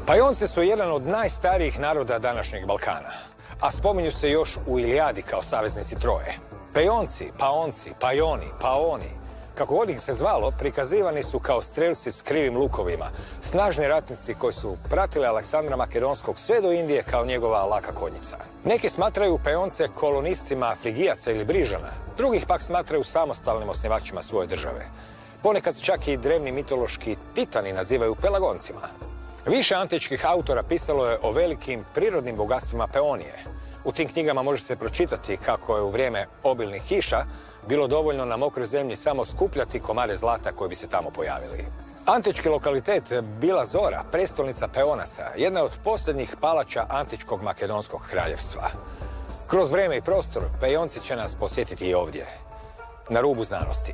Pajonci su jedan od najstarijih naroda današnjeg Balkana, a spominju se još u Ilijadi kao saveznici Troje. Pejonci, paonci, pajoni, paoni, kako god ih se zvalo, prikazivani su kao strelci s krivim lukovima, snažni ratnici koji su pratili Aleksandra Makedonskog sve do Indije kao njegova laka konjica. Neki smatraju Pejonce kolonistima Frigijaca ili Brižana, drugih pak smatraju samostalnim osnivačima svoje države. Ponekad se čak i drevni mitološki titani nazivaju Pelagoncima. Više antičkih autora pisalo je o velikim prirodnim bogatstvima Peonije. U tim knjigama može se pročitati kako je u vrijeme obilnih kiša bilo dovoljno na mokroj zemlji samo skupljati komade zlata koji bi se tamo pojavili. Antički lokalitet Bila Zora, prestolnica Peonaca, jedna je od posljednjih palača antičkog makedonskog kraljevstva. Kroz vrijeme i prostor, Pejonci će nas posjetiti i ovdje, na rubu znanosti.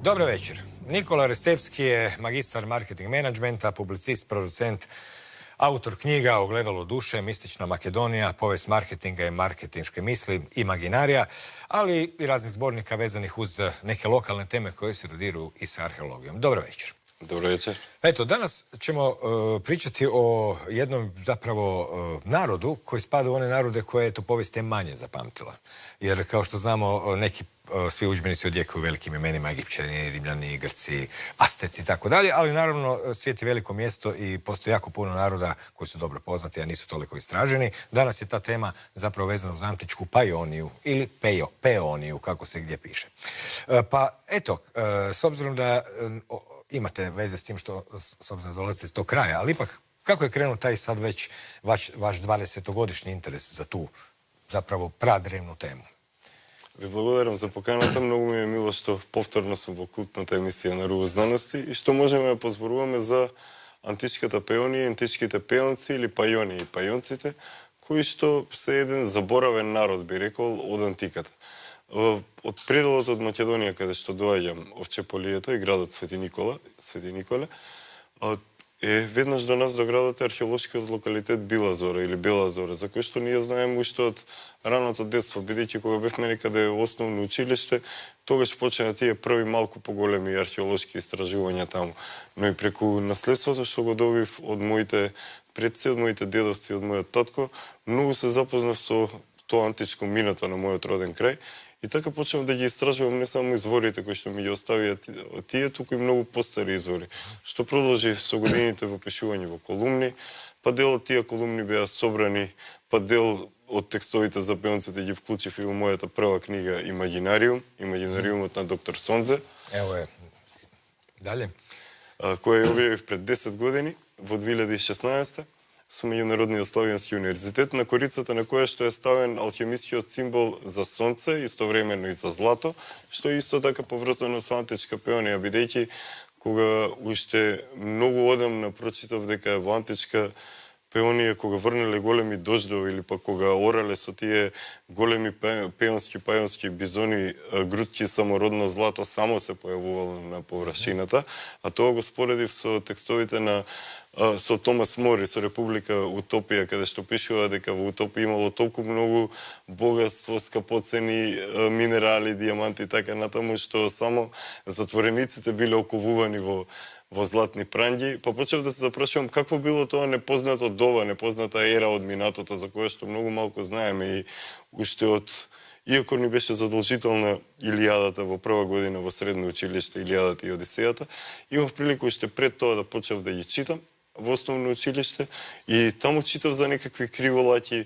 Dobro večer. Nikola Restevski je magistar marketing menadžmenta, publicist, producent, autor knjiga Ogledalo duše, Mistična Makedonija, povijest marketinga i marketinške misli, Imaginarija, ali i raznih zbornika vezanih uz neke lokalne teme koje se dodiruju i sa arheologijom. Dobro večer. Dobro večer. Eto, danas ćemo pričati o jednom zapravo narodu koji spada u one narode koje je to povijest manje zapamtila. Jer kao što znamo, neki svi udžbenici odjekuju velikim imenima, Egipćani, Rimljani, Grci, Asteci i tako dalje, ali naravno svijet je veliko mjesto i postoji jako puno naroda koji su dobro poznati, a nisu toliko istraženi. Danas je ta tema zapravo vezana uz antičku Pajoniju ili Peoniju, kako se gdje piše. Pa eto, s obzirom da imate veze s tim što, s obzirom da dolazite iz tog kraja, ali ipak, kako je krenuo taj sad već vaš 20-godišnji interes za tu zapravo pradrevnu temu? Ви благодарам за поканата. Многу ми е мило што повторно сум во култната емисија на Рубо знаности и што можеме да позборуваме за античката Пеонија, античките пеонци или пајони и пајонците, кои што се еден заборавен народ, би рекол, од антиката. Од пределот од Македонија, каде што доаѓам, Овчеполието и градот Свети Николе, е веднаш до нас до градот е археолошкиот локалитет Била Зора или Бела Зора, за кој што ние знаеме уште од раното детство, бидејќи кога бевме некаде основно училиште, тогаш почна тие први малку поголеми археолошки истражувања таму. Но и преку наследството што го добив од моите предци, од моите дедовци, од мојот татко, многу се запознав со тоа античко минато на мојот роден крај. И така почнав да ги истражувам не само изворите кои што ми ги оставија тие, туку и многу постари извори, што продолжи со годините во пишување во колумни, па дел од тие колумни беа собрани, па дел од текстовите за пеонците ги вклучив и во мојата прва книга Имагинариумот на доктор Сонзе. Ево е. Дале. Која ја објавив пред 10 години, во 2016 со Меѓународниот славјански универзитет, на корицата на која што е ставен алхемискиот символ за сонце, истовремено и за злато, што е исто така поврзано со античка Пеонија, бидејќи кога уште многу одамна прочитав дека во античка Пеонија, кога врнале големи дождови или па кога орале со тие големи пајонски бизони, грудки самородно злато само се појавувало на површината, а тоа го споредив со текстовите со Томас Мори, со Република Утопија, каде што пишува дека во Утопија имало толку многу богатство, скапоцени минерали, дијаманти и така натаму, што само затворениците биле оковувани во златни пранѓи. Па почнав да се запрашувам какво било тоа непознато доба, непозната ера од минатото, за која што многу малку знаеме и уште од иако ни беше задолжителна Илијадата во прва година во средно училиште, Илијадата и Одисејата, имав прилику уште пред тоа да почнав да ги читам во основно училиште и таму читав за некакви криволаќи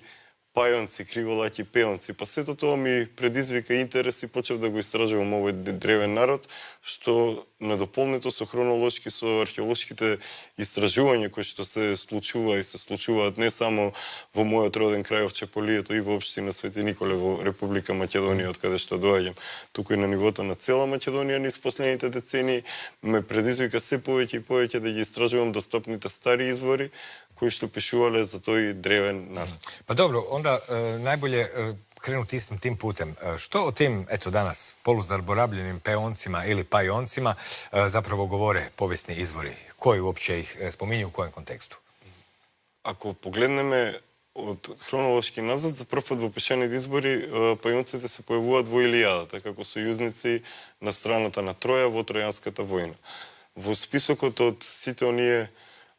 пајонци, криволаќи пеонци. Па сето тоа ми предизвика интерес и почнав да го истражувам овој древен народ, што надополнето со хронолошки, со археолошките истражувања кои што се случува и се случуваат не само во мојот роден крај Овчеполието и во општина Свети Николе во Република Македонија, од каде што доаѓам, туку и на нивото на цела Македонија низ последните децении, ме предизвика се повеќе и повеќе да ги истражувам достапните стари извори, кои што пишувале за тој древен народ. Pa dobro, onda najbolje krenuti istim tim putem. Što o tim, eto danas, poluzarborabljenim peoncima ili pajoncima zapravo govore povijesni izvori? Koji uopće ih spominju, u kojem kontekstu? Ако погледнеме од хронолошки назад, за прв пат во пишаните избори пајонците се појавуваат во Илијадата како сојузници на страната на Троја во Тројанската војна. Во списокот од сите оние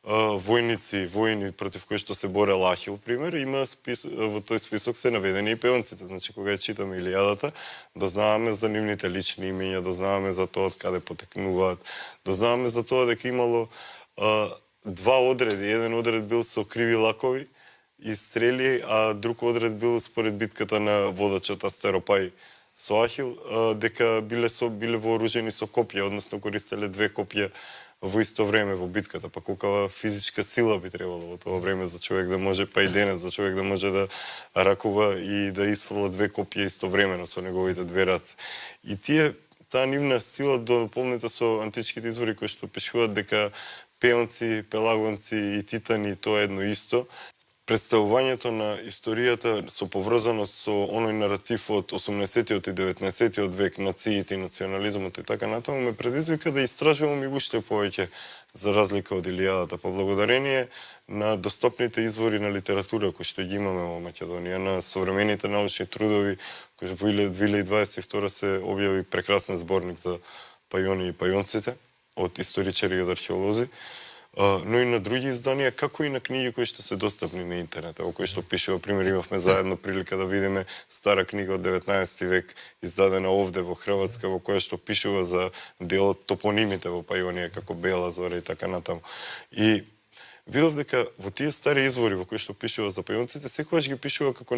војни против кои што се борел Ахил, пример, има во тој список се наведени и пеонците. Значи, кога ја читаме Илијадата, дознаваме за нивните лични имења, дознаваме за тоа од каде потекнуваат, дознаваме за тоа дека имало два одреди. Еден одред бил со криви лакови и стрели, а друг одред бил според битката на водачот Астеропај со Ахил, дека биле вооружени со копја, односно користеле две копја во исто време во битката, па колкава физичка сила би требало во тоа време за човек да може, па и денес за човек да може да ракува и да исфрла две копија истовремено со неговите две раце. И таа нивна сила дополнета со античките извори кои што пишуваат дека пеонци, пелагонци и титани тоа е едно исто. Представувањето на историјата со поврзаност со оној наратив од 18-тиот и 19-тиот век, нациите и национализмот и така натаму, ме предизвика да истражувам и уште повеќе за разлика од Илијадата, по благодарение на достапните извори на литература кои што ги имаме во Македонија, на современите научни трудови, кои во 2022 се објави прекрасен зборник за пајони и пајонците од историчари и од археолози, но и на други изданија, како и на книги кои што се достапни на интернет, во кои што пишува, пример, имавме заедно прилика да видиме стара книга од 19 век, издадена овде во Хрватска, во која што пишува за дел од топонимите во Пајонија, како Бела Зора и така натаму. И видов дека во тие стари извори во кои што пишува за пајонците, секогаш ги пишува како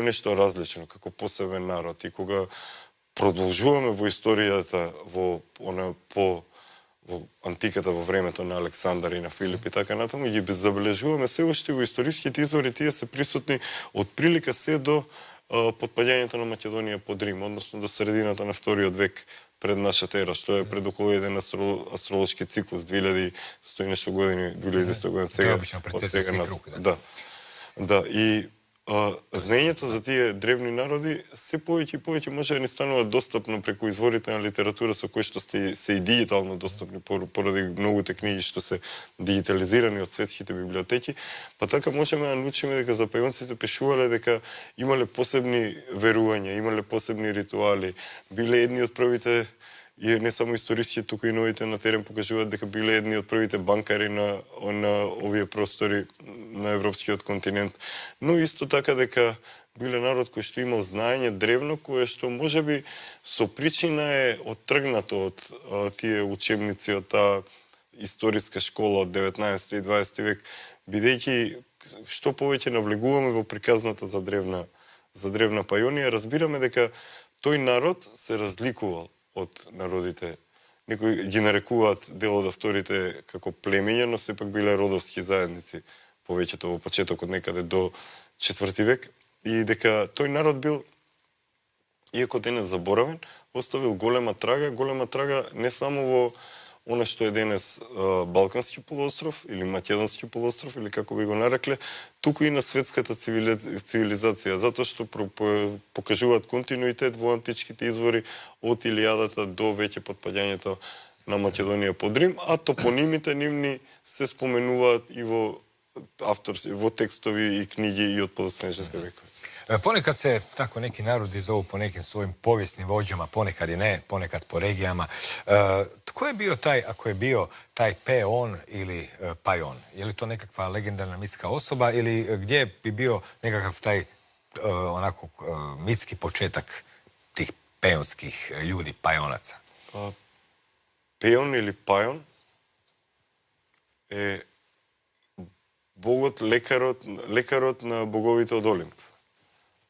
нешто различно, како посебен народ. И кога продолжуваме во историјата во антиката, во времето на Александар и на Филип и така натаму, ги забележуваме се уште во историските извори, тие се присутни од прилика се до потпаѓањето на Македонија под Рим, односно до средината на вториот век пред нашата ера, што е пред околу еден астролошки циклус, 2100 и нешто години, 2200 години сега. Тоа е обично прецесијски круг. Да, и знаењето за тие древни народи се повеќе и повеќе може да ни станува достапно преку изворите на литература со кои што се и дигитално достапни поради многуте книги што се дигитализирани од светските библиотеки, па така можеме да научиме дека за пајонците пишувале дека имале посебни верувања, имале посебни ритуали, биле едни од првите, и не само историски, туку и новите на терен покажуваат дека биле едни од првите банкари на овие простори на европскиот континент, но исто така дека биле народ кој што имал знаење древно, кое што можеби со причина е оттргнато од тие учебници од таа историска школа од 19 и 20 век, бидејќи што повеќе навлегуваме во приказната за древна Пајонија, разбираме дека тој народ се разликувал од народите. Некои ги нарекуваат дел од авторите како племиња, но сепак биле родовски заедници, повеќето во почетокот некаде до 4 век, и дека тој народ бил, иако денес заборавен, оставил голема трага не само во она што е денес Балкански полуостров или Македонски полуостров или како би го нарекле, туку и на светската цивилизација, затоа што покажуваат континуитет во античките извори од Илијадата до веќе потпаѓањето на Македонија под Рим, а топонимите нивни се споменуваат и во текстови и книги и од подоцнежните векови. Ponekad se tako neki narodi zovu po nekim svojim povijesnim vođama, ponekad i ne, ponekad po regijama. Tko je bio taj, ako je bio taj peon ili pajon? Je li to nekakva legendarna mitska osoba ili gdje bi bio nekakav taj onako mitski početak tih peonskih ljudi, pajonaca? Peon ili pajon е богот, лекарот на боговите од Олимп.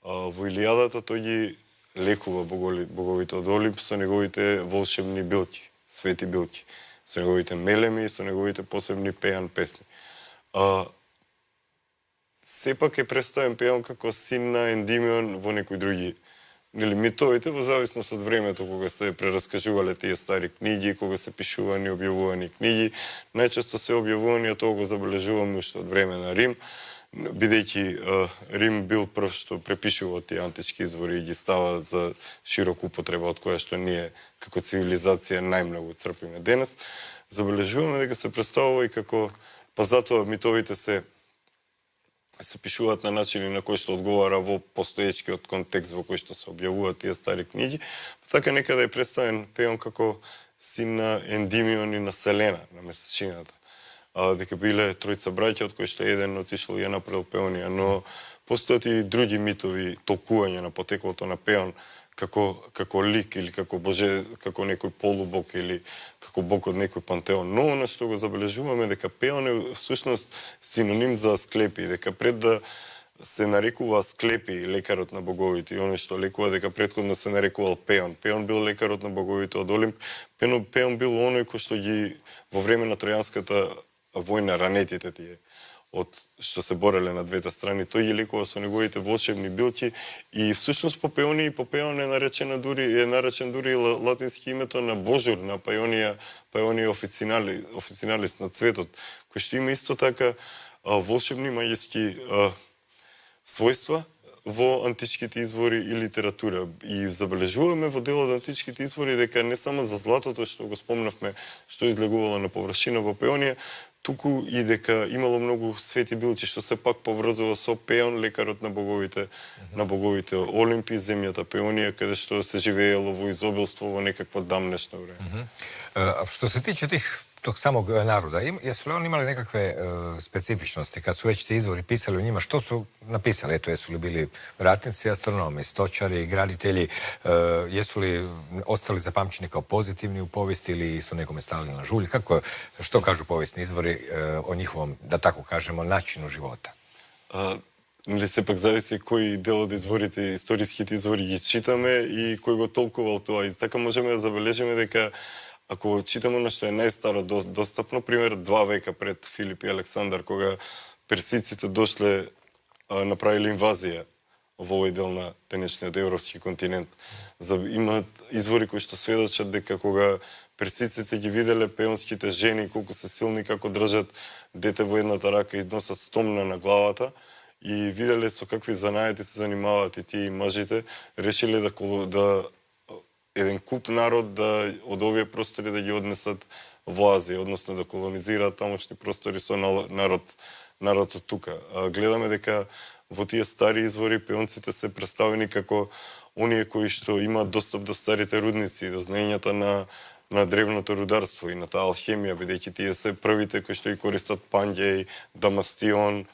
Во Илијадата тој ги лекува боговите од Олимп со неговите волшебни билки, свети билки, со неговите мелеми и со неговите посебни пејан песни. Сепак е представен Пеон како син на Ендимион во некои други нели митовите во зависност од времето кога се прераскажувале тие стари книги, кога се пишувани, објавувани книги, најчесто се објавувани, а тоа го забележуваме уште од време на Рим, бидејќи Рим бил прв што препишува тие антички извори и ги става за широка употреба, од која што ние како цивилизација најмногу црпиме денес, забележуваме дека се представува и како, па затоа митовите се пишуваат на начини на кој што одговара во постоечкиот контекст во кој што се објавуваат тие стари книги. Така некаде е представен Пеон како син на Ендимион и на Селена, на месечината. Дека биле тројца браќа, од кои што еден отишол и ја направил Пеонија, но постојат и други митови, толкување на потеклото на Пеон како лик или како боже, како некој полубог или како бог од некој пантеон. Но она што го забележуваме дека Пеон е всушност синоним за Асклепи, дека пред да се нарекува Асклепи, лекарот на боговите, и оној што лекува, дека претходно се нарекувал Пеон. Пеон бил лекарот на боговите од Олимп. Пеон бил оној кој што ги во време на Тројанската војна ранетите тие од што се бореле на двете страни, тој ги лекува со неговите волшебни билки и всушност по Пеон е наречен дури латински името на Божур, на Паионија официналис на цветот, кој што има исто така волшебни магиски својства во античките извори и литература. И забележуваме во делот античките извори дека не само за златото што го спомнавме, што излегувало на површина во Пеонија, туку и дека имало многу свети билки што се пак поврзува со Пеон, лекарот на боговите Олимпи, земјата Пеонија, каде што се живеело во изобилство во некакво дамнешно време. Што се тиче тог самог народа, јесу ли они имали некакве специфичности, кад су веќе извори писали о нима, што су написали? Ето, јесу ли били ратници, астрономи, сточари, градители, јесу ли остали запамćени као позитивни у повести или су некоме ставили на жулј? Што кажу повесни извори о ниховом, да тако кажемо, начину живота? Нели сепак зависи кој дел од изворите, историските извори ги читаме и кој го толкувал тоа. И така можеме да забележиме дека ако читаме на што е најстаро достапно, пример 2 века пред Филип и Александар, кога персиците дошле, направиле инвазија во овој дел на денешниот европски континент. Имаат извори кои што сведочат дека кога персиците ги виделе пеонските жени колку се силни, како држат дете во едната рака и носат стомна на главата, и виделе со какви занаети се занимаваат и тие мажите, решиле да еден куп народ од овие простори да ги однесат во Азија, односно да колонизираат тамошни простори со народот тука. Гледаме дека во тие стари извори пеонците се представени како оние кои што имаат достап до старите рудници, до знаењата на древното рударство и на таа алхемија, бидејќи тие се првите кои што ги користат панѓеј, дамастион,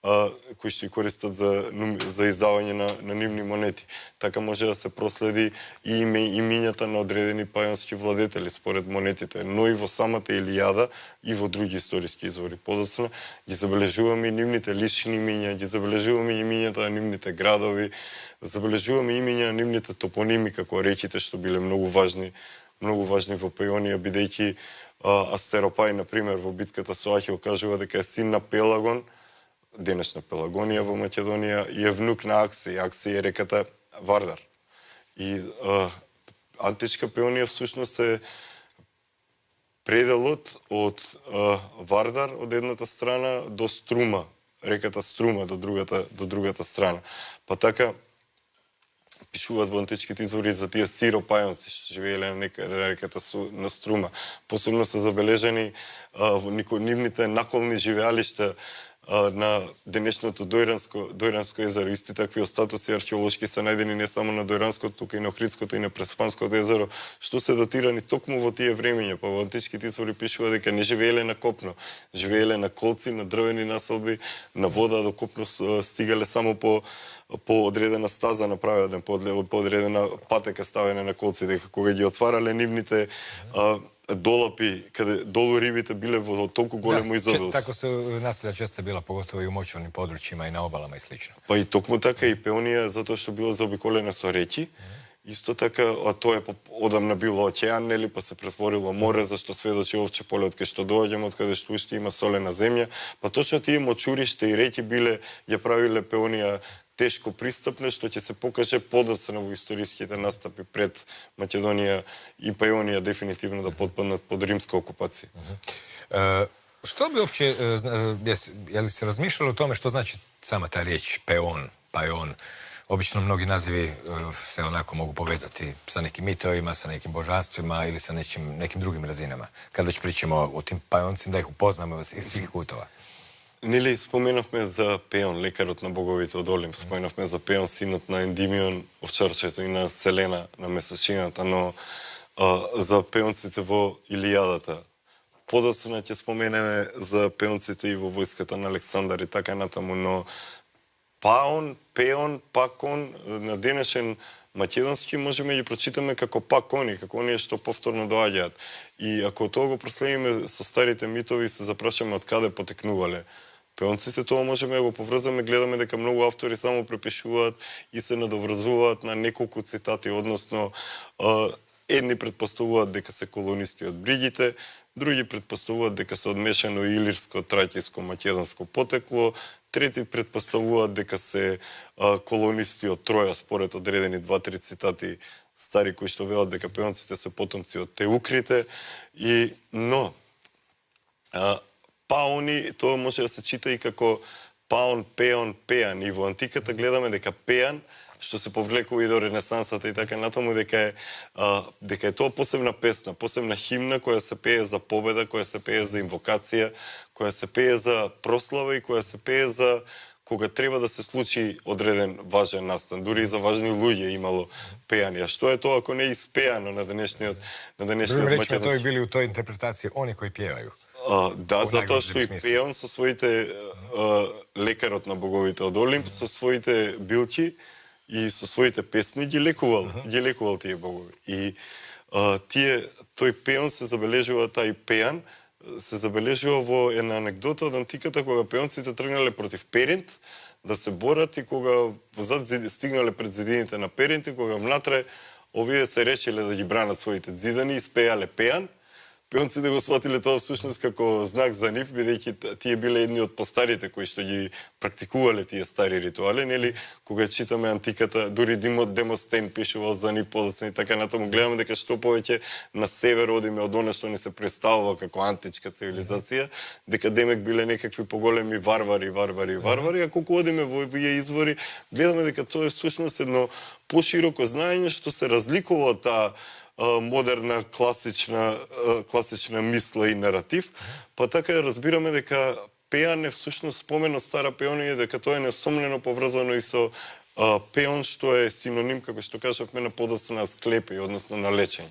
кои што ги користат за издавање на нивни монети. Така може да се проследи и имињата на одредени пајански владетели според монетите, но и во самата Илијада и во други историски извори. Подоцна ги забележуваме и нивните лични имиња, ги забележуваме имињата на нивните градови, забележуваме имиња на нивните топоними, како реките што биле многу важни во Паионија, бидејќи Астеропај, например, во битката со Ахил кажува дека е син на Пелагон, денешна Пелагонија во Македонија, и е внук на Акси. Акси е реката Вардар. И античка Пеонија всушност е пределот од Вардар од едната страна до Струма, реката Струма до другата страна. Па така пишуваат во античките извори за тие сиропајонци што живееле на реката на Струма. Посебно се забележани нивните наколни живеалишта на денешното Дојранско езеро. Исти такви остатоци археолошки се најдени не само на Дојранското, тука и на Охридското и на Преспанското езеро, што се датирани токму во тие времења. Па во античките извори пишува дека не живееле на копно, живееле на колци, на дрвени населби, на вода, до копно стигале само по одредена стаза направена, по одредена патека ставена на колци, дека кога ги отварале нивните долапи, каде долу рибите биле во толку големо изобилство. Тако се населја често била, поготово и у мочварним подручјима и на обалама и слично. Па и токму така и Пеонија, затоа што била заобиколена со реки, исто така, а тоа е одамна било океан, нели, па се претворило море, зашто сведочи овче поле од кај што доаѓаме, од каде што уште има солена земја, па точно тие мочуришта и реки ја правиле Пеонија тешко пристапне, што ќе се покаже подоцна во историските настапи пред Македонија и Пајонија дефинитивно да потпаднат под римска окупација. Što bi uopće, je li se razmišljalo o tome što znači sama ta riječ peon, pajon? Obično mnogi nazivi se onako mogu povezati sa nekim mitovima, sa nekim božanstvima ili sa nekim drugim razinama. Kad već pričamo o tim pajoncima, da ih upoznamo iz svih kutova. Нели споменавме за Пеон, лекарот на боговите од Олимп, споменавме за Пеон, синот на Ендимион, овчарчето и на Селена, на месечината, но за пеонците во Илијадата. Подоцна ќе споменеме за пеонците и во војската на Александар и така натаму, но Паон, Пеон, Пакон, на денешен македонски можеме да ги прочитаме како пакони, како оние што повторно доаѓаат. И ако тоа го проследиме со старите митови, се запрашаме од каде потекнувале пеонците, тоа можеме да го поврзаме, гледаме дека многу автори само препишуваат и се надоврзуваат на неколку цитати, односно едни предпоставуваат дека се колонисти од бригите, други предпоставуваат дека се одмешано илирско, траќиско, македонско потекло, трети предпоставуваат дека се колонисти од Троја, според одредени 2-3 цитати стари кои што велат дека пеонците се потомци од теукрите. Но паони, тоа може да се чита и како паон, пеон, пеан. И во антиката гледаме дека пеан, што се повлекува и до Ренесансата и така натаму, дека е тоа посебна песна, посебна химна која се пее за победа, која се пее за инвокација, која се пее за прослава и која се пее за кога треба да се случи одреден важен настан. Дури и за важни луѓе имало пејани. А што е тоа ако не е испејано на денешниот македонски? Другим тој били у тој интерпретација они кои пјевају. Да, затоа што и Пеон со своите лекарот на боговите од Олимп, со своите билки и со своите песни ги лекувал тие богови. И тој Пеон се забележува, тај Пеан се забележува во една анекдота од антиката кога пеонците тргнале против Перинт да се борат и кога стигнале пред зидините на Перинт и кога внатре овие се речеле да ги бранат своите зидани и спеале Пеан. Пеонците го сватиле тоа всушност како знак за нив, бидејќи тие биле едни од постарите кои што ги практикувале тие стари ритуали, нели, кога читаме антиката, дури Демостен пишувал за нив подоцна и така натаму, гледаме дека што повеќе на север одиме од она што ни се представува како античка цивилизација, дека демек биле некакви поголеми варвари, а колку одиме во овие извори, гледаме дека тоа е всушност едно пошироко знаење што се разликува од таа модерна, класична мисла и наратив, па така разбираме дека пеан е всушност спомен од стара Пеонија, дека тоа е несомнено поврзано и со пеон, што е синоним, како што кажавме, на подоцна склепи, односно на лечење.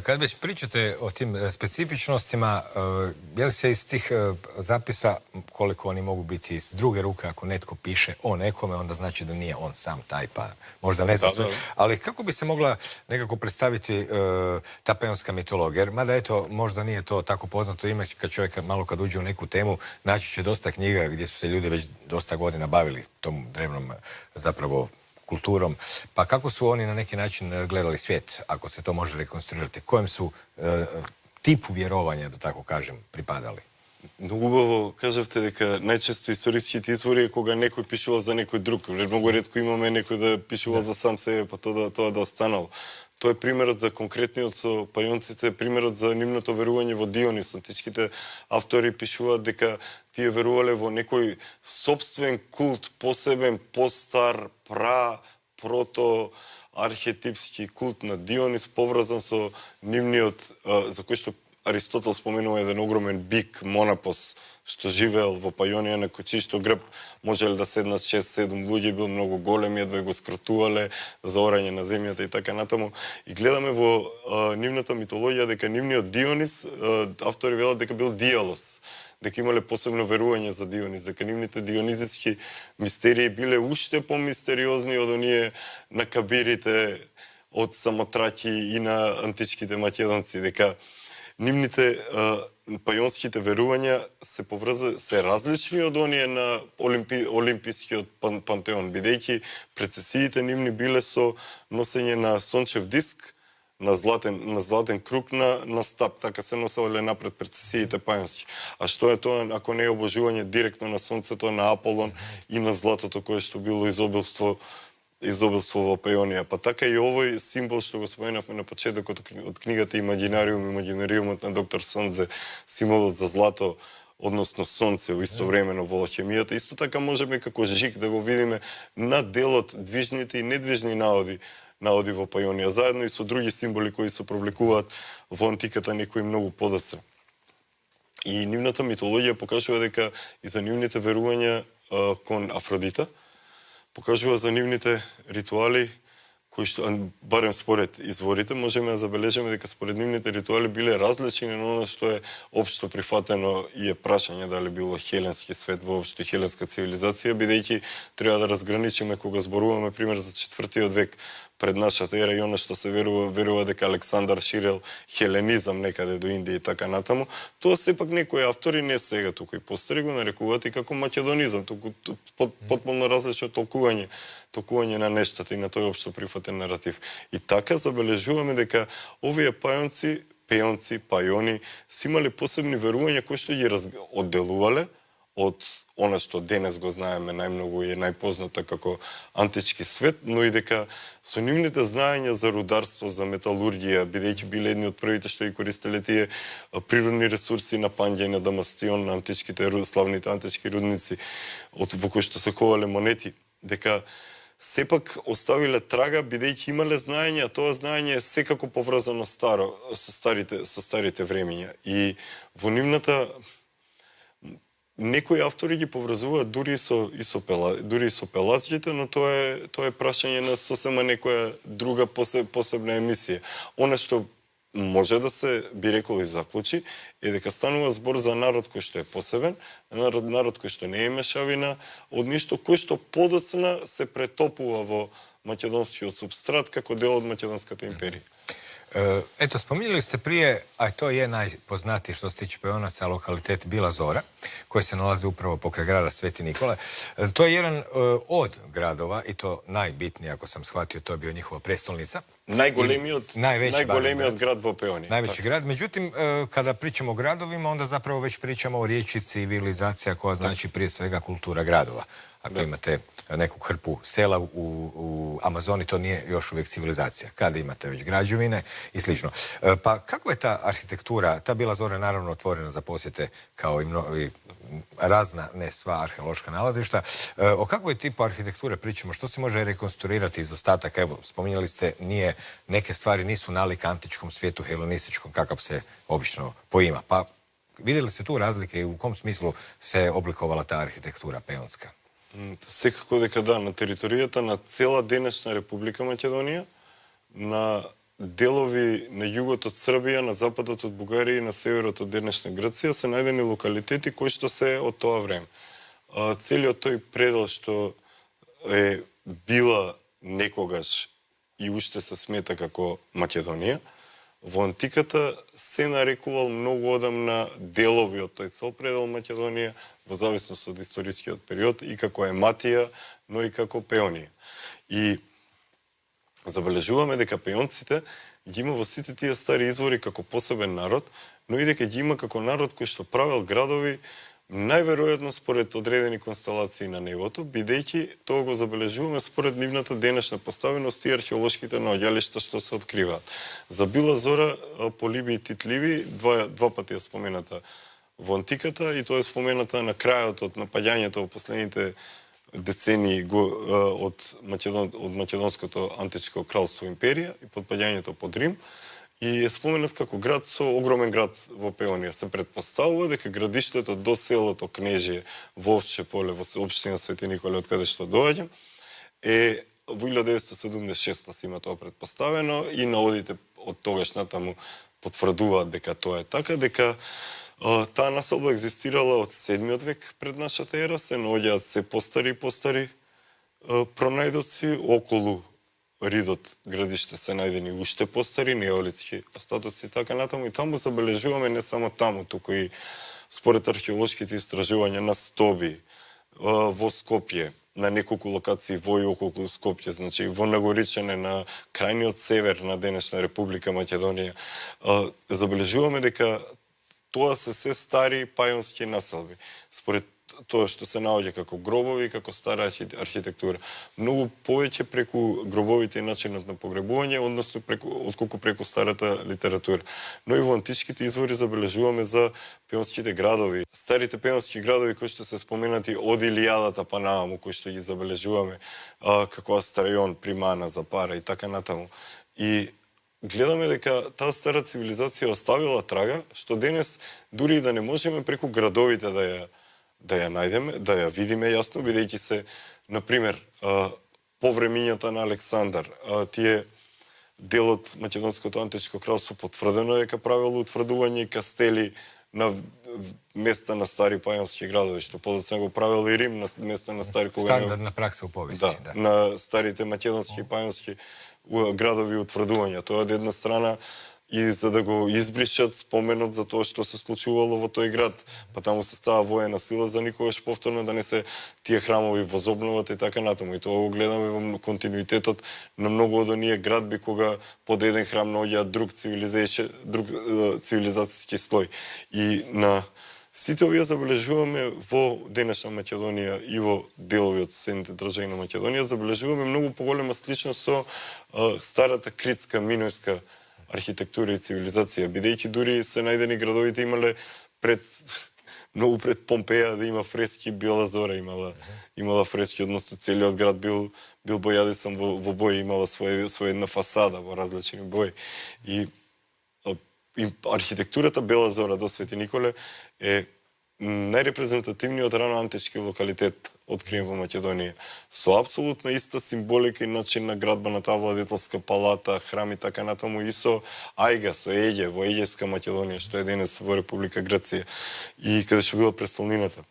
Kad već pričate o tim specifičnostima, je li se iz tih zapisa, koliko oni mogu biti iz druge ruke, ako netko piše o nekome, onda znači da nije on sam taj, pa možda ne zna sve. Ali kako bi se mogla nekako predstaviti ta peonska mitologija? Jer, mada eto, možda nije to tako poznato ime, kad čovjek kad uđe u neku temu, naći će dosta knjiga gdje su se ljudi već dosta godina bavili tom drevnom zapravo kulturom. Pa kako su oni na neki način gledali svijet, ako se to može rekonstruirati? Kojem su tipu vjerovanja, da tako kažem, pripadali? Многу убаво кажавте дека најчесто историските извори е кога некој пишувал за некој друг. Многу ретко имаме некој да пишувал за сам себе, па тоа да останало. Тоа е примерот за конкретниот со пајонците, примерот за нивното верување во Дионис. Античките автори пишуваат дека тие верувале во некој собствен култ, посебен, постар, прото, архетипски култ на Дионис, поврзан со нивниот, за кој што Аристотел споменува еден огромен бик, Монапос, што живеел во Пајонија, на чиј грб можеле да седнат 6-7 луѓе, бил многу голем, едва го скратувале за орање на земјата и така натаму. И гледаме во нивната митологија дека нивниот Дионис, автори велат дека бил Диалос, дека имале посебно верување за Дионис, дека нивните дионизички мистерии биле уште помистериозни од оние на кабирите од Самотраки и на античките македонци, дека нивните пајонските верувања се различни од оние на олимпискиот пантеон, бидејќи прецесиите нивни биле со носење на сончев диск, на златен круп на стап, така се носеле напред процесиите пајански. А што е тоа ако не е обожување директно на сонцето, на Аполон и на златото кое што било изобилство во Пајонија. Па така и овој символ што го споменавме на почетокот од книгата Имагинариумот на доктор Сонзе, символот за злато, односно сонце истовремено во алхемијата. Исто така можеме како жик да го видиме на делот движните и недвижни наоди во Пајонија, заедно и со други символи кои се провлекуваат во антиката некои многу подосра. И нивната митологија покажува дека и за нивните верувања кон Афродита, покажува за нивните ритуали, кои што, барем според изворите, можеме да забележиме дека според нивните ритуали биле различни на оно што е општо прифатено и е прашање дали било хеленски свет, воопшто хеленска цивилизација, бидејќи треба да разграничиме кога зборуваме, пример, за 4 век пред нашата ера и она што се верува дека Александар ширел хеленизам некаде до Индија и така натаму, тоа сепак некои автори, не сега туку и постари, го нарекуваат и како македонизам, туку потполно различно толкување на нештата и на тој општо прифатен наратив. И така забележуваме дека овие пајонци, пајони, си имале посебни верувања кои што ги одделувале од она што денес го знаеме најмногу и е најпозната како антички свет, но и дека со нивните знаења за рударство, за металургија, бидејќи биле едни од првите што ги користеле тие природни ресурси на Панѓа и на Дамастион, на славните антички рудници, во кои што се ковале монети, дека сепак оставиле трага, бидејќи имале знаење, а тоа знаење е секако поврзано со старите времења. И во нивната некои автори ги поврзуваат дури и со пелазите, но тоа е прашање на сосема некоја друга посебна емисија. Она што може да се би рекол и заклучи е дека станува збор за народ кој што е посебен, народ кој што не е мешавина од ништо, кој што подоцна се претопува во македонскиот супстрат како дел од македонската империја. Eto, spominjali ste prije, a to je najpoznatiji što se tiče Pajonaca, lokalitet Bila Zora, koji se nalazi upravo pokraj grada Sveti Nikole. To je jedan od gradova, i to najbitniji, ako sam shvatio, to je bio njihova prestolnica. Najgolemiот grad во Пајонија. Najveći grad. Međutim, kada pričamo o gradovima, onda zapravo već pričamo o riječi civilizacija koja znači prije svega kultura gradova. Ako imate neku hrpu sela u Amazoni, to nije još uvijek civilizacija. Kada imate već građevine i slično. Pa kako je ta arhitektura, ta Bila Zora je naravno otvorena za posjete kao i razna, ne sva arheološka nalazišta. O kakvoj tipu arhitekture pričamo? Što se može rekonstruirati iz ostataka? Evo, spominjali ste, neke stvari nisu nalik antičkom svijetu, helenističkom, kakav se obično poima. Pa vidjeli ste tu razlike i u kom smislu se oblikovala ta arhitektura pejonska? Секако дека да, на територијата на цела денешна Република Македонија, на делови на југот од Србија, на западот од Бугарија и на северот од денешна Грција се најдени локалитети кои што се од тоа време. Целиот тој предел што е била некогаш и уште се смета како Македонија, во антиката се нарекувал многу одамна делови од тој сопредел Македонија, во зависност од историскиот период, и како Ематија, но и како Пајонија. И забележуваме дека пејонците ги има во сите тие стари извори како посебен народ, но и дека ги има како народ кој што правел градови најверојатно според одредени констелации на небото, бидејќи тоа го забележуваме според нивната денешна поставеност и археолошките наоѓалишта што се откриваат. За Била Зора Полиби и Титливи два пати е спомената во антиката, и тоа е спомената на крајот од напаѓањето во последните децении од македонското античко кралство империја и подпаѓањето под Рим, и е споменат како град огромен град во Пајонија. Се претпоставува дека градиштето до селото Кнежие во Овче поле во општина Свети Николе, од каде што доаѓам, е во 1976 се има тоа претпоставено, и наодите од тогаш натаму потврдуваат дека тоа е така, дека таа населба екзистирала од 7 век пред нашата ера, се наоѓаат се постари и постари пронајдоци, околу Ридот градиште се најдени уште постари неолитски остатоци и така натаму, и таму забележуваме не само таму, туку и според археолошките истражувања на Стоби, во Скопје, на неколку локации во и околу Скопје, значи во Нагоричане, на крајниот север на денешна Република Македонија. Забележуваме дека тоа се стари пајонски населби. Според тоа што се наоѓа како гробови, како стара архитектура. Многу повеќе преку гробовите и начинот на погребување, односно отколку преку старата литература. Но и во античките извори забележуваме за пеонските градови. Старите пеонски градови кои што се споменати од Илијадата па нааму, кои што ги забележуваме, како Астрајон, Примана, Запара и така натаму. И гледаме дека таа стара цивилизација оставила трага, што денес дури и да не можеме преку градовите да ја најдеме, да ја видиме јасно, бидејќи се, например, по времињата на Александар, тие делот Македонското античко кралство потврдено дека правило утврдување кастели на места на стари пајонски градови, што подоцна го правил и Рим на места на стари стандардна пракса у повести, да, на старите македонски пајонски градови утврдувања. Тоа од една страна и за да го избришат споменот за тоа што се случувало во тој град, па таму се става воена сила за никогаш повторно да не се тие храмови возобноват и така натаму. И тоа го гледаме во континуитетот на многу од оние градби кога под еден храм наоѓаат друг цивилизацијски слој. И на сите овие забележуваме во денешна Македонија и во делови од соседните држави на Македонија, забележуваме многу поголема сличност со старата критска, минојска архитектура и цивилизација, бидејќи дури се најдени градовите имале многу пред Помпеја да има фрески, Бела Зора имала фрески, односно целиот град бил бојадисан во бои, имала своја една фасада во различни бои. И архитектурата Бела Зора до Свети Николе е најрепрезентативниот рано антички локалитет откриен во Македонија, со апсолутно иста символика и начин на градба на таа владетелска палата, храм и така натаму, и со Ајга, со Еѓе, во Еѓеска Македонија, што е денес во Република Грција, и каде што била престолнината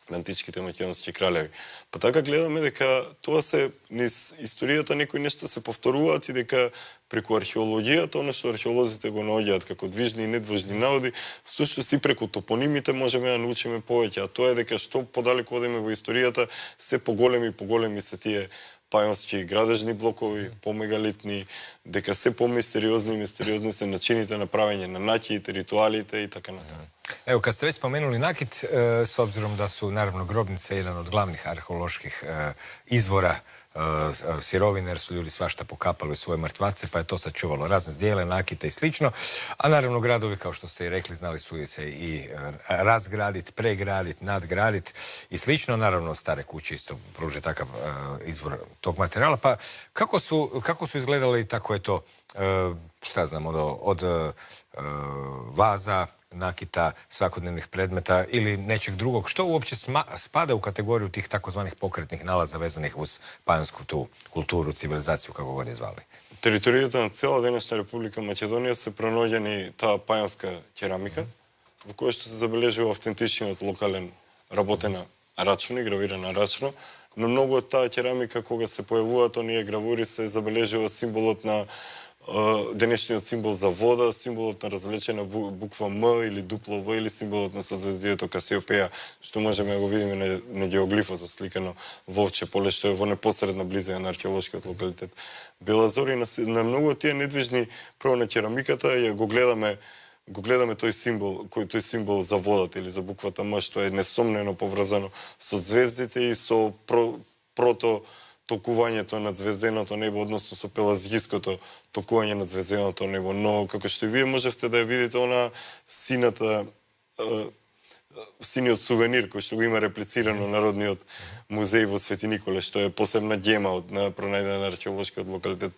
на античките македонски кралеви. Па така гледаме дека тоа се низ историјата некои нешта се повторуваат и дека преку археологијата, она што археолозите го наоѓаат како движни и недвижни наводи, всушност и преку топонимите можеме да научиме повеќе, а тоа е дека што подалеку одиме во историјата, се поголеми се тие пајонски градежни блокови, помегалитни, дека се помистериозни се начините на правење на накиите, ритуалите и така натаму. Evo, kad ste već spomenuli nakit, s obzirom da su, naravno, grobnice jedan od glavnih arheoloških izvora sirovine, jer su ljudi svašta pokapali svoje mrtvace, pa je to sačuvalo razne zdjele, nakite i slično. A naravno, gradovi, kao što ste i rekli, znali su se i razgraditi, pregraditi, nadgraditi i slično. Naravno, stare kuće isto pruže takav izvor tog materijala. Pa kako su izgledali i tako je to, šta znam, od vaza, nakita, svakodnevnih predmeta ili nečeg drugog, što uopće spada u kategoriju tih takozvanih pokretnih nalaza vezanih uz pajonsku tu kulturu, civilizaciju, kako god je zvali? Територијата на цела денешна Република Македонија се пронаоѓани таа пајонска керамика, во која што се забележува автентичниот локален работена рачно, гравирана рачно, но многу од таа керамика кога се појавуваат оние гравури се забележува символот на денешниот символ за вода, символот на развлечена буква М или дупло В или символот на созвездието Касиопеја, што можеме да го видиме на геоглифот сликано во Овче поле, што е во непосредна близина на археолошкиот локалитет Бела Зора. На многу од тие недвижни право на керамиката го гледаме тој символ за водата или за буквата М, што е несомнено поврзано со звездите и со толкувањето на звезденото небо, односно со пелазгиското толкување на звезденото небо. Но, како што вие можевте да ја видите, она синиот сувенир, кој што го има реплицирано Народниот музеј во Свети Николе, што е посебна гема на пронајдена на археолошкиот локалитет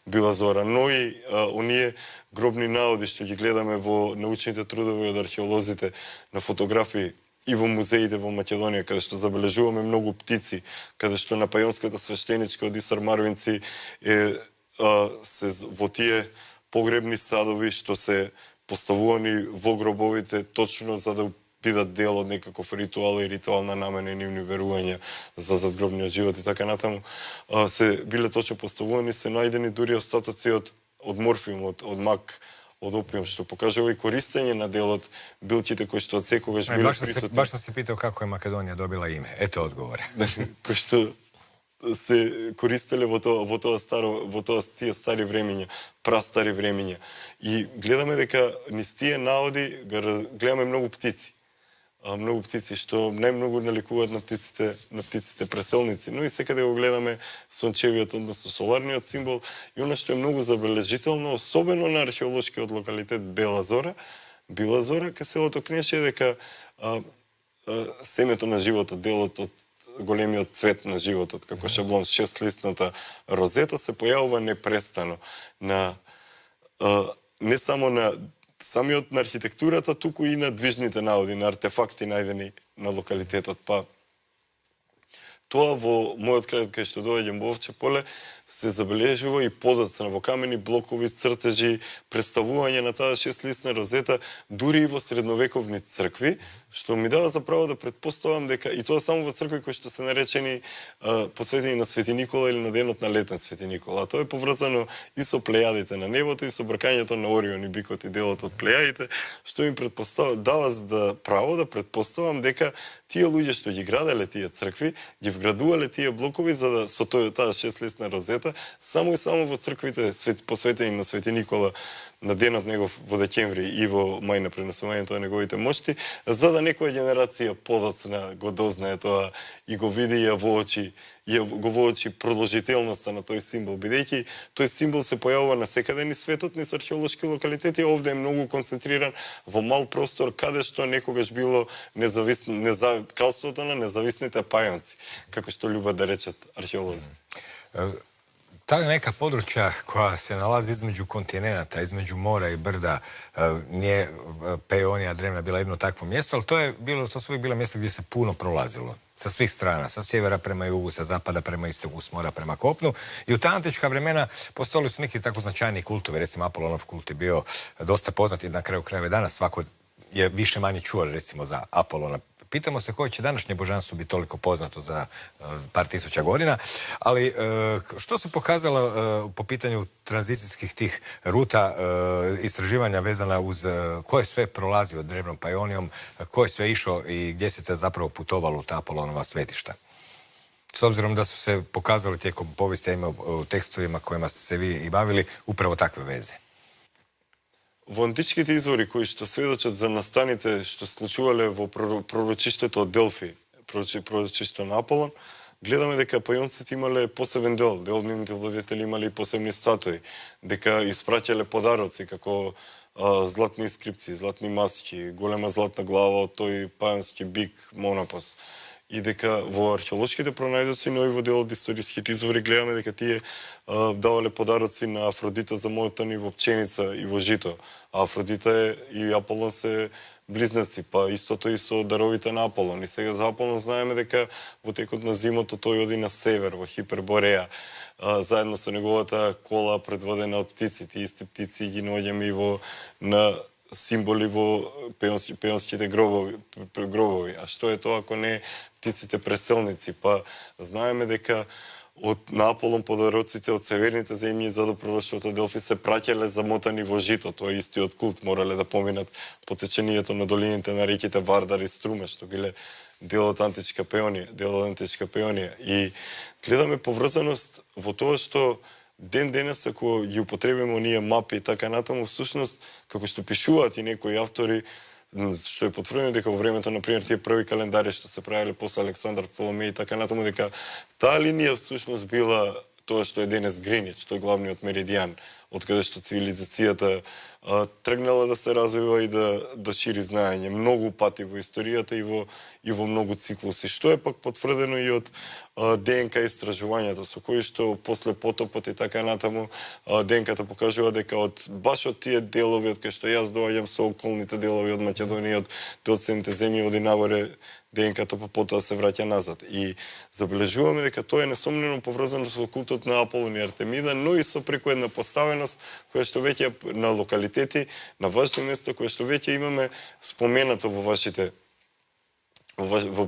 Бела Зора. Но и оние гробни наводи што ги гледаме во научните трудови од археолозите на фотографии и во музеите во Македонија, каде што забележуваме многу птици, каде што на пајонската свештеничка од Исар Марвинци се во тие погребни садови што се поставувани во гробовите точно за да бидат дел од некаков ритуал и ритуална намена и нивни верувања за задгробниот живот и така натаму, се биле точно поставувани, се најдени дури остатоци од морфиум, од мак, од опиум, што покажува и користење на делот билките кои што од секогаш биле присутни. Баш sam se pitao kako je Makedonija dobila ime. Eto odgovore. Кои што се користеле во тие стари времења, прастари времења. И гледаме дека низ тие наводи гледаме многу птици. Многу птици што најмногу наликуваат на птиците преселници, но и секаде го гледаме сончевиот, односно соларниот символ. И она што е многу забележително, особено на археолошкиот локалитет Бела Зора, кај селото Кнеше, дека семето на животот, делот од големиот цвет на животот, како шаблон 6-листната розета, се појавува непрестано не само на самиот на архитектурата, туку и на движните наводи, на артефакти најдени на локалитетот. Па тоа во мојот крај кај што доаѓам во Овче поле се забележува и подоцна во камени блокови цртежи, представување на таа 6-листна розета дури и во средновековни цркви, што ми дава за право да претпоставам дека и тоа само во цркви кои што се наречени посветени на Свети Никола или на денот на летен Свети Никола. А тоа е поврзано и со плејадите на небото и со бркањето на Орион и бикот и делот од плејадите, што им дава право да претпоставам дека тие луѓе што ги граделе тие цркви, ги вградувале тие блокови за да со таа 6-листна розета само и само во црквите посветени на Свети Никола на денот негов во декември и во мај на пренесувањето на неговите мошти, за да некоја генерација подоцна го дознае тоа и го види го воочи продолжителноста на тој символ, бидејќи тој символ се појавува на секаде низ светот, низ археолошки локалитети, овде е многу концентриран во мал простор, каде што некогаш било кралството на независните пајонци, како што љубат да речат археолозите. Ta neka područja koja se nalazi između kontinenata, između mora i brda, nije Peonija drevna bila jedno takvo mjesto, ali to su uvijek bila mjesta gdje se puno prolazilo. Sa svih strana, sa sjevera prema jugu, sa zapada prema istoku, s mora prema kopnu. I u ta antička vremena postojali su neki tako značajni kultovi, recimo Apolonov kult je bio dosta poznat i na kraju krajeva danas svako je više manje čuo recimo za Apolona. Pitamo se koje će današnje božanstvo biti toliko poznato za par tisuća godina, ali što su pokazala po pitanju tranzicijskih tih ruta istraživanja vezana uz ko je sve prolazio drevnom Pajonijom, ko je sve išao i gdje se zapravo putovalo u ta Apolonova svetišta? S obzirom da su se pokazali tijekom povijesti, ja imam u tekstovima kojima ste se vi i bavili, upravo takve veze. Во античките извори кои што сведочат за настаните што се случувале во пророчиштето од Делфи, пророчиштето на Аполон, гледаме дека пајонците имале посебен дел нивните владетели имале и посебни статуи, дека испраќале подароци како златни искрипци, златни маски, голема златна глава од тој пајонски бик Монопос. И дека во археолошките пронајдоци, но и во дел од историските извори гледаме дека тие давале подароци на Афродита замотани во пченица и во жито. А Афродита и Аполон се близнаци, па истото и со даровите на Аполон. И сега за Аполон знаеме дека во текот на зимото тој оди на север, во Хипербореја, заедно со неговата кола предводена од птици. Тие исти птици ги наоѓаме и на символи во пеонските гробови. А што е тоа ако не птиците преселници? Па знаеме дека на Аполон подароците од северните земји за до пророштвото Делфи се праќале замотани во жито. Тоа е истиот култ, морале да поминат по течението на долините на реките Вардар и Струма, што биле дел од античка Пеонија. И гледаме поврзаност во тоа што ден денес, ако ги употребиме оние мапи и така натаму, всушност, како што пишуваат и некои автори, што е потврдено дека во времето, например, тие први календари што се правеле после Александар Птоломеј и така натаму, дека таа линија всушност била тоа што е денес Гринич, тој главниот меридијан, од каде што цивилизацијата тргнала да се развива и да шири знаење многу пати во историјата и во многу циклуси, што е пак потврдено и од ДНК истражувањата, со кои што после потопот и така натаму ДНК-та покажува дека баш од тие делови од кај што јас доаѓам со околните делови од Македонија, од цените земји оди нагоре, ДНК-то потоа се враќа назад. И забележуваме дека тоа е несомнено поврзано со култот на Аполон и Артемида, но и со преку една поставеност која што веќе на локалитети, на важни места која што веќе имаме споменато во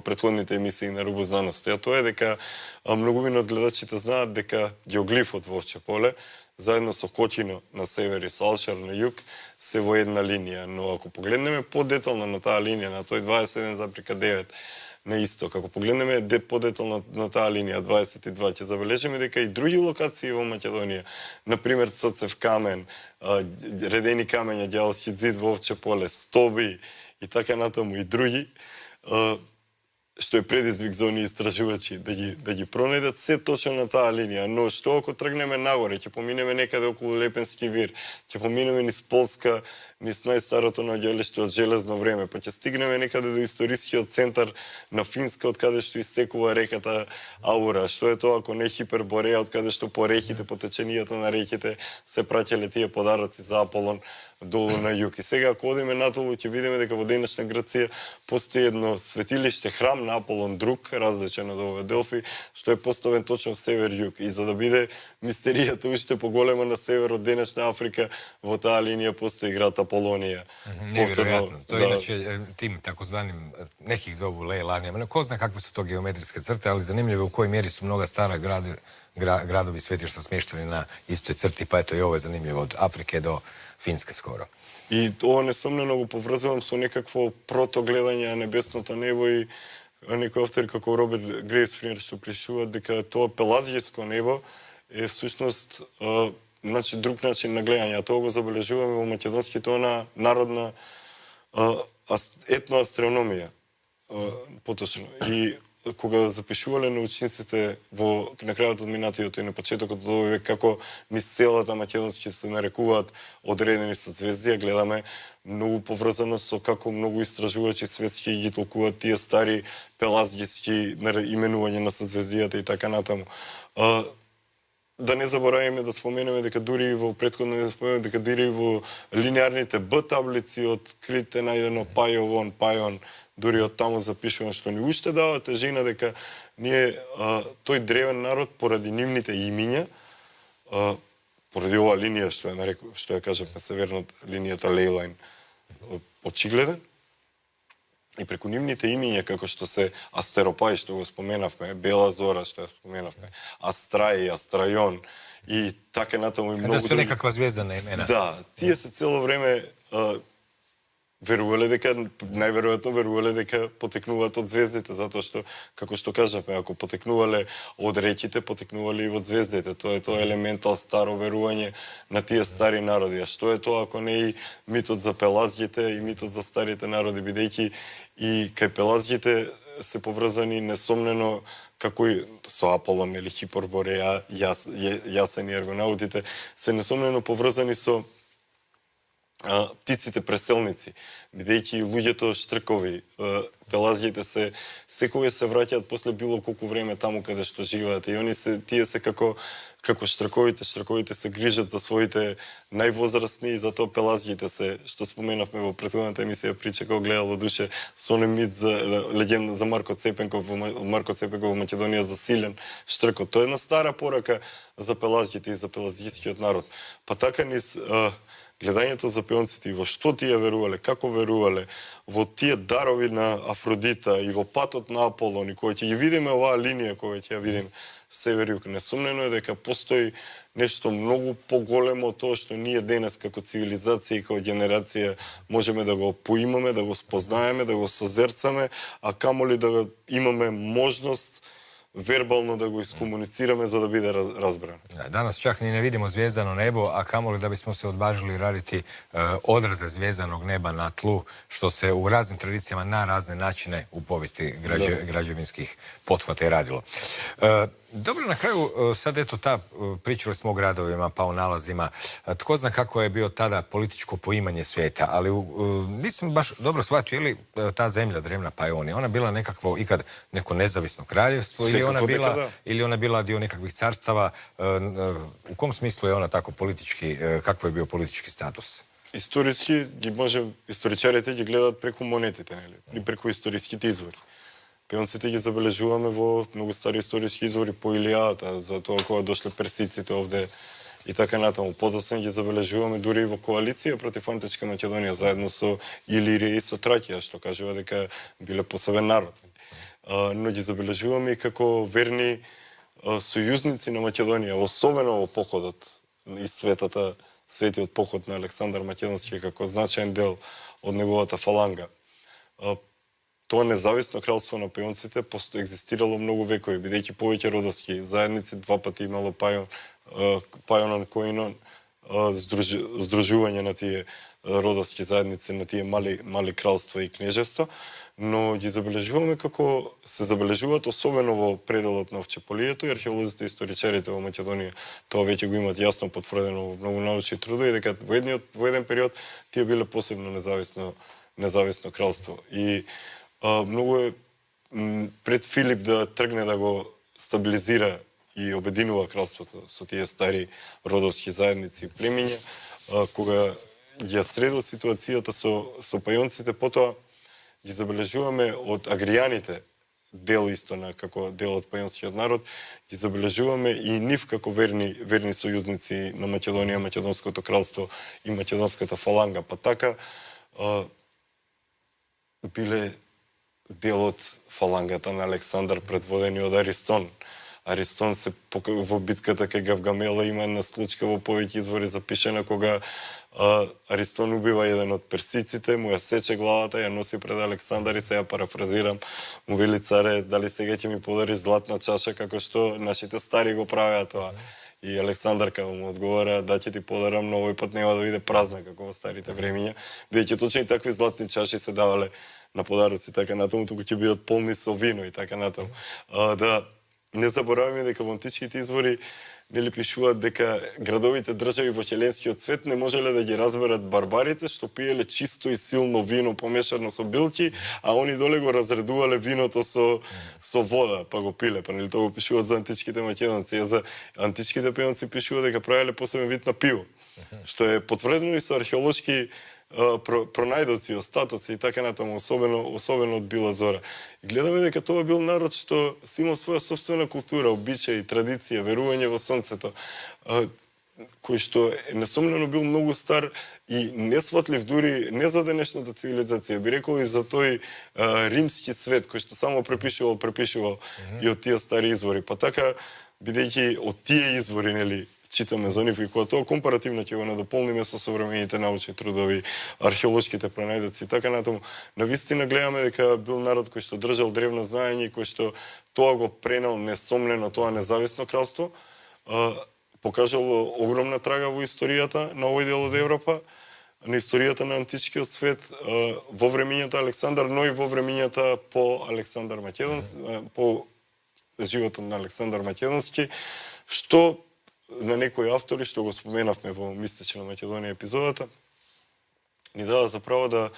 претходните емисии на Рубо знаност. А тоа е дека многумина од гледачите знаат дека геоглифот во Овче поле заедно со Кочино на север и со Алшар на југ, се во една линија. Но ако погледнеме подетално на таа линија, на тој 27,9 на исток, ако погледнеме подетално на таа линија 22, ќе забележиме дека и други локации во Македонија, например Цоцев камен, редени камења, Ѓалски ѕид во Овче поле, Стоби и така натаму и други, што е предизвик за оние истражувачи да ги пронајдат се точно на таа линија. Но што ако тргнеме нагоре, ќе поминеме некаде околу Лепенски вир, ќе поминеме низ Полска, низ најстарото наоѓалиште од железно време, па ќе стигнеме некаде до историскиот центар на Финска, од каде што истекува реката Аура. Што е тоа ако не Хипербореја, од каде што по реките, по теченијата на реките се праќале тие подароци за Аполон долу на југ. И сега ако одиме надолу ќе видиме дека во денешна Грција постои едно светилиште, храм на Аполон друг, различен од овој Делфи, што е поставен точно север-југ. И за да биде мистеријата уште поголема на север од денешна Африка, во таа линија постои град Аполонија. Неверојатно. Тоа иначе тим такозваним, неки их зову лејланијама, но ко зна какви се тоа геометриске црте, али занимљиво у кој мери су многа стара градови светишта смештени на истој црти, па ето и ово е занимљиво од Африке до Финска скоро. И ова несомнено го поврзувам со некакво протогледање на небесното небо и некои автори како Роберт Грейвс што пришуваат дека тоа пелазијско небо е всушност значи друг начин на гледање, а тоа го забележуваме во македонските она народна етноастрономија поточно. И кога запишувале научниците на крајот од минатиот и на почетокот од овој век како низ целата македонски се нарекуваат одредени соцзвезди, гледаме многу поврзано со како многу истражувачи светски ги толкуваат тие стари пелазијски именувања на соцзвездијата и така натаму. Да не забораваме да споменеме дека дури во претходно не споменеме дека дури во линеарните Б таблици од Крит е најдено Пајовон, Пајон, дури од таму запишувам што ни уште дава тежина дека ние тој древен народ поради нивните имиња, поради оваа линија што ја кажавме северната линијата Лејлајн очигледен, и преку нивните имиња како што се Астеропај што го споменавме, Бела Зора што ја споменавме, Астрај, Астрајон и така натаму и многу други. Да се некаква звездана имена. Да, тие се цело време верувале дека, најверојатно верувале дека потекнуваат од звездите, затоа што, како што кажавме, ако потекнувале од реките, потекнувале и од звездите. Тоа е тоа елементал старо верување на тие стари народи. А што е тоа ако не и митот за пелазгите и митот за старите народи, бидејќи и кај пелазгите се поврзани несомнено како и со Аполон или Хипербореја, Јасен и аргонаутите, се несомнено поврзани со птиците преселници, бидејќи луѓето штркови, пелазгите се секогаш се враќаат после било колку време таму каде што живеат и тие се како штрковите се грижат за своите највозрастни и затоа пелазгите се, што споменавме во претходната емисија прича кога гледало душе со оној мит за легенда за Марко Цепенков во Македонија за силен штркот. Тоа е една стара порака за пелазгите и за пелазгискиот народ. Па така низ гледањето за пеонците и во што тие верувале, како верувале, во тие дарови на Афродита и во патот на Аполон, и кој ќе ги видиме оваа линија, која ќе ја видиме север-југ, несомнено е дека постои нешто многу поголемо од тоа што ние денес како цивилизација и како генерација можеме да го поимаме, да го спознаеме, да го созерцаме, а камоли да имаме можност вербално да го искомуницираме за да биде разбрано. Данас чак ни не видимо звездано небо, а камоли да bismo се одважили радити одраже звездаnog неба на тлу, што се у разним традицијама на разне начине у повести граđevinskih pothvata je radilo. Dobro, na kraju, sad eto pričali smo o gradovima pa o nalazima. Tko zna kako je bio tada političko poimanje svijeta, ali nisam baš dobro shvatio ili ta zemlja drevna Pajonija, ona bila nekakvo ikad neko nezavisno kraljevstvo ili ona bila dio nekakvih carstava. U kom smislu je ona tako politički, kakvo je bio politički status? Историски историчарите ги гледаат преку монетите, нели? Преку историските извори. Пеонците ги забележуваме во многу стари историски извори по Илијата, за тоа кога дошле персиците овде и така натаму. Подоцна ги забележуваме дури и во коалиција против античка Македонија, заедно со Илирија и со Тракија, што кажува дека биле посебен народ. Но ги забележуваме и како верни сојузници на Македонија, особено во походот и светиот поход на Александар Македонски како значаен дел од неговата фаланга. Тоа независно кралство на пајонците екзистирало многу векови, бидејќи повеќе родовски заедници, два пати имало пајонон коинон, здружување на тие родовски заедници, на тие мали кралства и кнежевства, но ги забележуваме како се забележуваат особено во пределот на Овчеполието и археолозите и историчарите во Македонија. Тоа веќе го имаат јасно потврдено во многу научни трудови, дека во еден период тие биле посебно независно кралство. И многу е пред Филип да тргне да го стабилизира и обединува кралството со тие стари родовски заедници и племиња, кога ја средил ситуацијата со пајонците, потоа ги забележуваме од агријаните, дел исто како дел од пајонскиот народ, ги забележуваме и нив како верни сојузници на Македонија, Македонското кралство и Македонската фаланга. Па така биле дел од фалангата на Александар предводени од Аристон. Аристон се во битката кај Гавгамела има една случка во повеќе извори запишена кога Аристон убива еден од персиците, му ја сече главата, ја носи пред Александар и се ја парафразирам, му вели царе, дали сега ќе ми подариш златна чаша како што нашите стари го правеа тоа. И Александар као му одговора, да ќе ти подарам, но овој пат нема да биде празна како во старите времиња, бидејќи точно и такви златни чаши се давале на подароци така натаму, туку ќе бидат полни со вино и така натаму. Да не забораваме дека во античките извори нели пишуваат дека градовите држави во хеленскиот свет не можеле да ги разберат барбарите што пиеле чисто и силно вино помешано со билки, а они доле го разредувале виното со вода, па го пиле. Па нели тоа го пишуваат за античките македонци, а за античките пајонци пишуваат дека правеле посебен вид на пиво, што е потврдено и со археолошки пронајдоци, остатоци и така натаму, особено од Била Зора. И гледаме дека тоа бил народ што си имал своја собствена култура, обичаи, традиција, верување во сонцето, кој што несомнено бил многу стар и несватлив дури не за денешната цивилизација, би рекол и за тој римски свет кој што само препишувал и од тие стари извори. Па така, бидејќи од тие извори, нели, читаме за нив и кога тоа компаративно ќе го надополниме со современите научни трудови, археолошките пронајдоци и така натаму, навистина гледаме дека бил народ кој што држал древно знаење и кој што тоа го пренел несомнено тоа независно кралство, покажало огромна трага во историјата на овој дел од Европа, на историјата на античкиот свет, во времењата Александар, но и во времењата по Александар Македонски, по животот на Александар Македонски, што на некои автори, што го споменавме во Мистична Македонија епизодата, ни дава за право да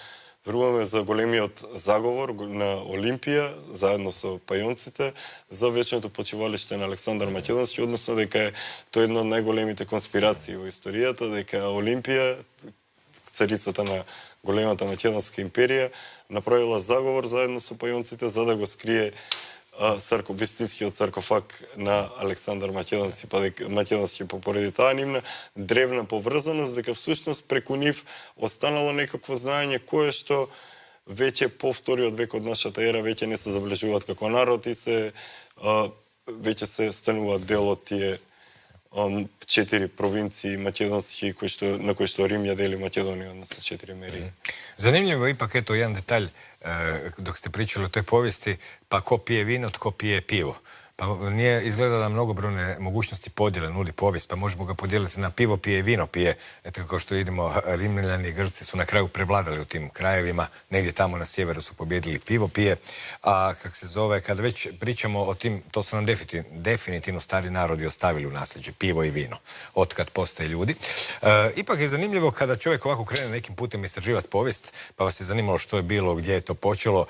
веруваме за големиот заговор на Олимпија, заедно со пајонците, за вечното почивалиште на Александар Македонски, односно дека е тоа една од најголемите конспирации во историјата, дека Олимпија, царицата на големата Македонска империја, направила заговор заедно со пајонците за да го скрие вистинскиот саркофаг на Александар Македонски поради таа нивна древна поврзаност, дека всушност преку нив останало некакво знаење кое што веќе по вториот век од нашата ера веќе не се забележуваат како народ и веќе се стануваат дел од тие 4 провинции македонски на кои што Рим ја дели Македонија на 4 мери. Zanimljivo je ipak eto jedan detalj dok ste pričali o toj povijesti, pa ko pije vino, tko pije pivo. Pa nije izgleda da mnogobrojne mogućnosti podjele nudi povijest, pa možemo ga podijeliti na pivo pije i vino pije. Eto kao što vidimo, Rimljani i Grci su na kraju prevladali u tim krajevima, negdje tamo na sjeveru su pobjedili pivo pije, a kako se zove, kada već pričamo o tim, to su nam definitivno stari narodi ostavili u nasljeđe, pivo i vino, otkad postoje ljudi. Ipak je zanimljivo kada čovjek ovako krene nekim putem istraživati povijest, pa vas je zanimalo što je bilo, gdje je to počelo.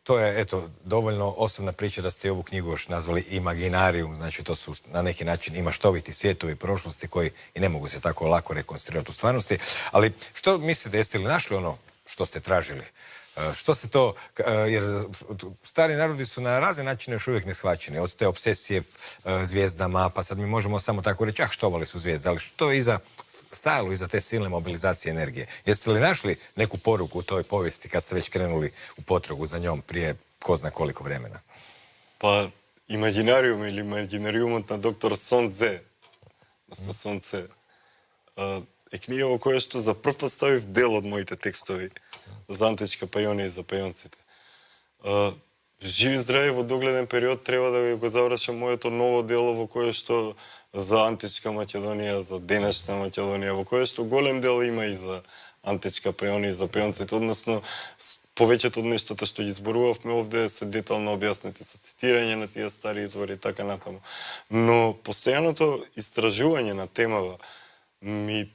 To je, eto, dovoljno osobna priča da ste ovu knjigu nazvali Imaginarium, znači to su na neki način i maštoviti svjetovi prošlosti koji i ne mogu se tako lako rekonstruirati u stvarnosti. Ali što mislite, jeste li našli ono što ste tražili? Što se to, jer stari narodi su na razne načine još uvijek neshvaćeni, od te obsesije zvijezdama, pa sad mi možemo samo tako reći, štovali su zvijezde, ali što je stajalo iza te silne mobilizacije energije? Jeste li našli neku poruku u toj povijesti kad ste već krenuli u potragu za njom prije ko zna koliko vremena? Pa Imaginarium ili Imaginaриумот на доктор Сон Дзе, со сонце, е книга во која што за прв пат ставив дел од моите текстови за античка пајонија и за пајонците. Живи здрави во догледен период треба да го завршам моето ново дело во кое што за античка Македонија, за денешна Македонија, во кое што голем дел има и за античка пајонија и за пајонците, односно повеќето од нештата што ги зборувавме овде се детално објаснети со цитирање на тие стари извори и така натаму. Но постојаното истражување на темава ми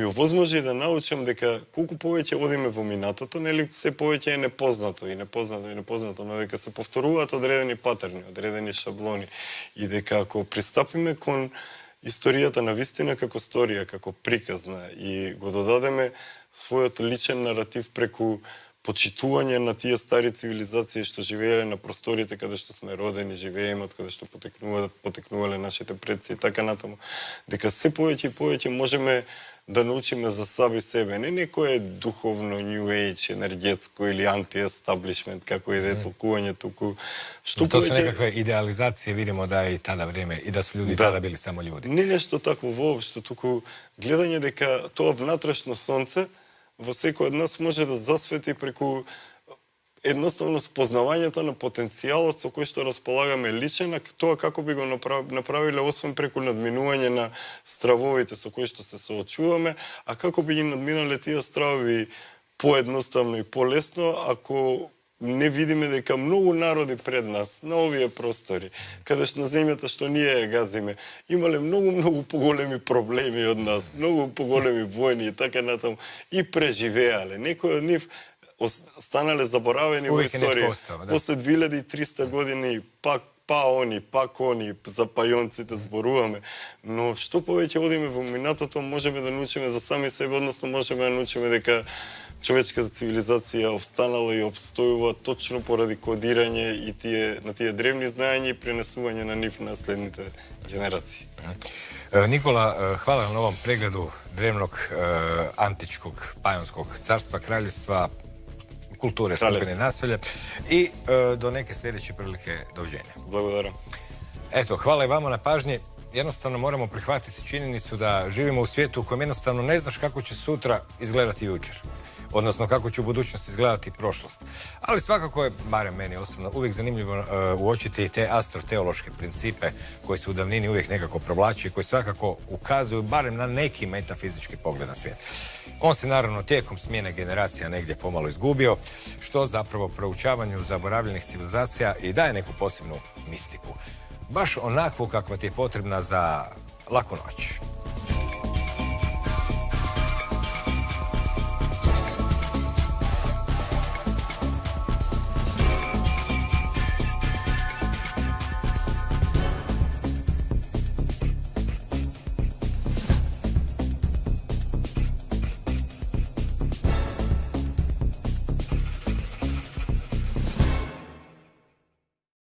овозможи да научам дека колку повеќе одиме во минатото, нели се повеќе е непознато и непознато, но дека се повторуваат одредени патерни, одредени шаблони и дека ако пристапиме кон историјата на вистина како сторија, како приказна и го додадеме својот личен наратив преку почитување на тие стари цивилизации што живееле на просторите каде што сме родени, живееме, од каде што потекнувале нашите предци и така натаму, дека се повеќе и повеќе можеме да научиме за себе себе, не некое духовно, new age, енергетско или анти-естаблишмент, како и да е толкување туку. Што то се некаква идеализација, видимо да е и тада време, и да се луѓе тада били само луѓе. Не нешто такво воопшто, туку гледање дека тоа внатрешно сонце во секој од нас може да засвети преку едноставно спознавањето на потенцијалот со кој што располагаме личен, а тоа како би го направиле освен преку надминување на стравовите со кои што се соочуваме, а како би ги надминале тие стравови поедноставно и полесно ако не видиме дека многу народи пред нас на овие простори, каде што на земјата што ние ја газиме, имале многу поголеми проблеми од нас, многу поголеми војни и така натаму и преживеале. Некои од нив станале заборавени во историја. После 2300 години пак они, за пајонците зборуваме, но што повеќе одиме во минатото, можеме да научиме за сами себе, односно можеме да научиме дека човечката цивилизација обстанала и обстојува точно поради кодирање и на тие древни знаења и пренесување на нив на следните генерации. Никола, хвала на овом прегледу древnog античкog пајонскog царства, краљевства, културе, скупини населја и до неке следеće прилike довиđenja. Благодарам. Eto, hvala i vama na pažnji. Jednostavno moramo prihvatiti činjenicu da živimo u svijetu u kojem jednostavno ne znaš kako će sutra izgledati jučer. Odnosno kako će u budućnosti izgledati prošlost. Ali svakako je, barem meni osobno, uvijek zanimljivo uočiti te astroteološke principe koji se u davnini uvijek nekako provlači i koji svakako ukazuju barem na neki metafizički pogled na svijet. On se naravno tijekom smjene generacija negdje pomalo izgubio, što zapravo proučavanju zaboravljenih civilizacija i daje neku posebnu mistiku. Baš onakvu kakva ti je potrebna za laku noć.